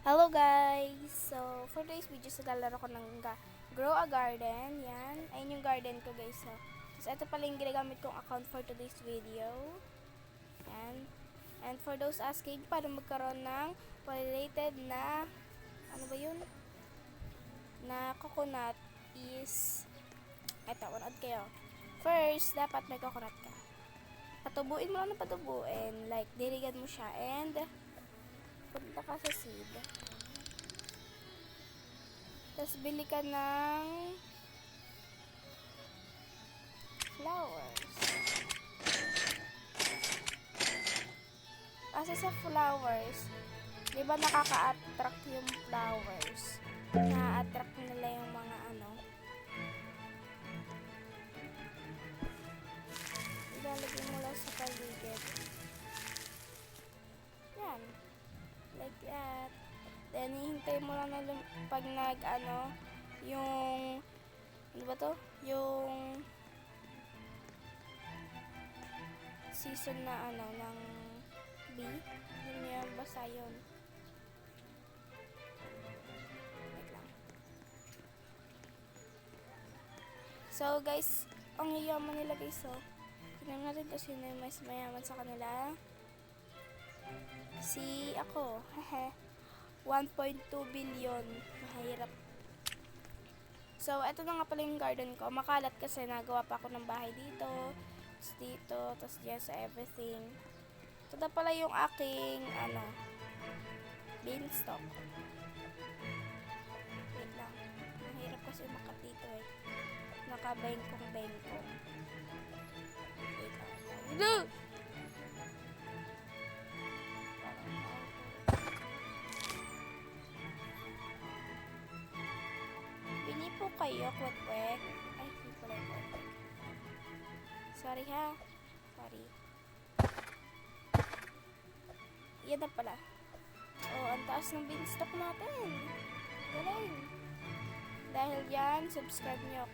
Hello guys! So, for today's video, naglalaro ko ng Grow a Garden. Yan. Ayun yung garden ko guys. So, ito pala yung ginagamit kong account for today's video. Yan. And for those asking, paano magkaroon ng related na, ano ba yun? Na coconut is, eto, manood kayo. First, dapat may coconut ka. Patubuin mo lang na patubuin. Like, diligan mo siya and punta ka sa seed. Tapos bili ka ng flowers. Kasi sa flowers, di ba nakaka-attract yung flowers? Na-attract nila yung mga ano. Ilalagay mo lang sa paligid. Yan. Like that. Then, hihintay mo lang na pag yung, ano ba to? Yung season na ng bee. Yun yan, basta yun. Wait lang. So, guys, ang yayaman nila guys, so. Tignan natin kasi sino yung mas mayaman sa kanila. Si ako, hehe. 1.2 billion. Mahirap. So, eto na nga pala yung garden ko. Makalat kasi nagawa pa ako ng bahay dito. Tapos dito. Tapos dyan sa everything. Ito na pala yung aking, beanstalk. Wait lang. Mahirap kasi makat dito eh. Nakabengkong-bengkong. Wait lang. Po kayo, kwek-kwek. Ay, hindi pala yung kwek-kwek. Sorry ha. Sorry. Yan na pala. Oh, ang taas ng beanstalk natin. Galing. Dahil yan, subscribe nyo